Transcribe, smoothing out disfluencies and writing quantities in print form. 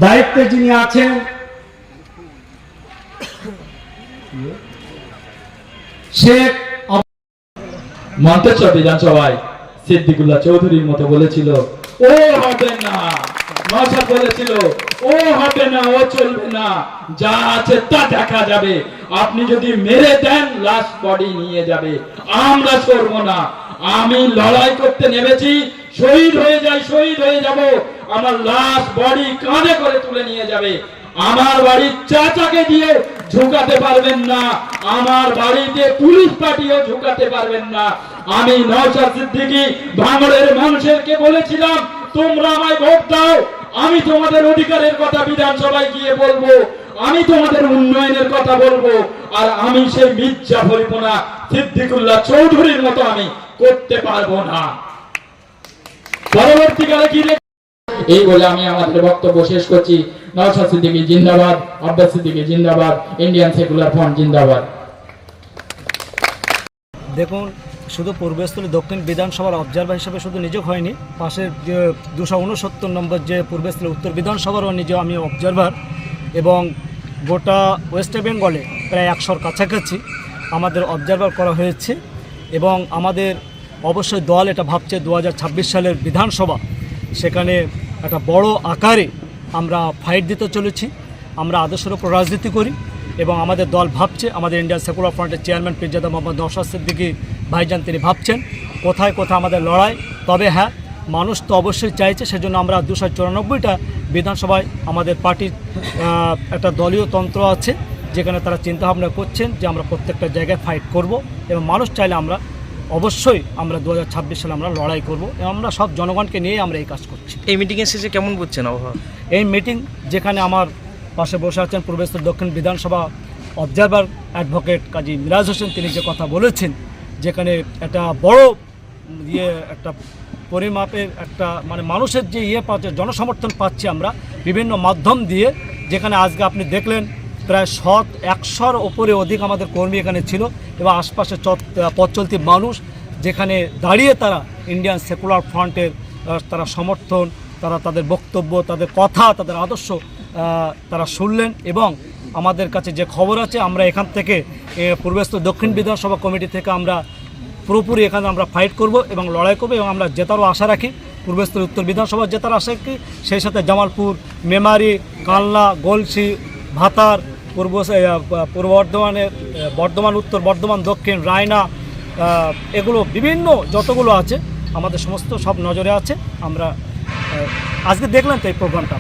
দায়িত্বে যিনি আছেন শেখ মন্তেশ্বর বিধানসভায় সিদ্দিকুল্লাহ চৌধুরীর মতো বলেছিল ও হবে না, নওশাদ বলেছিল ও হবে না, ও চলবে না, যা আছে তা দেখা যাবে, আপনি যদি মেরে দেন লাশ বডি নিয়ে যাবে, আমরা করব না। আমি লড়াই করতে নেমেছি, শহীদ হয়ে যাই, শহীদ হয়ে যাব, আমার লাশ বডি কাঁধে করে তুলে নিয়ে যাবে। আমার বাড়ির চাচাকে দিয়ে ঝুঁকাতে পারবেন না, আমার বাড়িতে পুলিশ পার্টিও ঝুঁকাতে পারবেন না। আমি নওশাদ সিদ্দিকী ভাঙড়ের মানুষেরকে বলেছিলাম তোমরা আমায় ভোট দাও, আমি তোমাদের অধিকারের কথা বিধানসভায় গিয়ে বলবো, আমি তোমাদের উন্নয়নের কথা বলবো, আর আমি সেই মির্জা ফরিদুল্লাহ সিদ্দিকুল্লাহ চৌধুরীর মতো আমি করতে পারবো না। পরবর্তীকালে কি এই বলে আমি আমাদের বক্তব্য শেষ করছি। নওশাদ সিদ্দিকী জিন্দাবাদ, আব্বাস সিদ্দিকী জিন্দাবাদ, ইন্ডিয়ান সেকুলার ফ্রন্ট জিন্দাবাদ। দেখুন, শুধু পূর্বস্থলী দক্ষিণ বিধানসভার অবজারভার হিসেবে শুধু নিযোগ হয়নি, পাশের যে 269 নম্বর যে পূর্বস্থলী উত্তর বিধানসভারও নিজেও আমি অবজারভার, এবং গোটা ওয়েস্ট বেঙ্গলে প্রায় 100-র কাছাকাছি আমাদের অবজারভার করা হয়েছে। এবং আমাদের অবশ্যই দল এটা ভাবছে 2026 সালের বিধানসভা, সেখানে একটা বড় আকারে আমরা ফাইট দিতে চলেছি। আমরা আদর্শের উপর রাজনীতি করি এবং আমাদের দল ভাবছে, আমাদের ইন্ডিয়ান সেকুলার ফ্রন্টের চেয়ারম্যান পীরজাদা মোহাম্মদ নওশাদ সিদ্দিকী ভাইজান তিনি ভাবছেন কোথায় কোথায় আমাদের লড়াই। তবে হ্যাঁ, মানুষ তো অবশ্যই চাইছে, সেজন্য আমরা 294টা বিধানসভায় আমাদের পার্টির একটা দলীয় তন্ত্র আছে, যেখানে তারা চিন্তাভাবনা করছেন যে আমরা প্রত্যেকটা জায়গায় ফাইট করব, এবং মানুষ চাইলে আমরা অবশ্যই আমরা 2026 সালে আমরা লড়াই করব, এবং আমরা সব জনগণকে নিয়ে আমরা এই কাজ করছি। এই মিটিংয়ের শেষে কেমন বুঝছেন আবহাওয়া? এই মিটিং, যেখানে আমার পাশে বসে আছেন পূর্বস্থলী দক্ষিণ বিধানসভা অবজারভার অ্যাডভোকেট কাজী মিরাজ হোসেন, তিনি যে কথা বলেছেন, যেখানে একটা বড় একটা পরিমাপের একটা মানে মানুষের যে পাচ্ছে, জনসমর্থন পাচ্ছি আমরা বিভিন্ন মাধ্যম দিয়ে, যেখানে আজকে আপনি দেখলেন প্রায় 100-র ওপরে অধিক আমাদের কর্মী এখানে ছিল, এবং আশপাশে পথ চলতি মানুষ যেখানে দাঁড়িয়ে তারা ইন্ডিয়ান সেকুলার ফ্রন্টের তারা সমর্থন, তারা তাদের বক্তব্য, তাদের কথা, তাদের আদর্শ তারা শুনলেন। এবং আমাদের কাছে যে খবর আছে, আমরা এখান থেকে পূর্বস্থলী দক্ষিণ বিধানসভা কমিটি থেকে আমরা পুরোপুরি এখানে আমরা ফাইট করব এবং লড়াই করব, এবং আমরা জেতারও আশা রাখি, পূর্বস্থলী উত্তর বিধানসভা জেতার আশা রাখি, সেই সাথে জামালপুর, মেমারি, কালনা, গলসি, ভাতার, পূর্ব বর্ধমানের বর্ধমান উত্তর, বর্ধমান দক্ষিণ, রায়না, এগুলো বিভিন্ন যতগুলো আছে আমাদের সমস্ত সব নজরে আছে। আমরা আজকে দেখলেন তো এই প্রোগ্রামটা।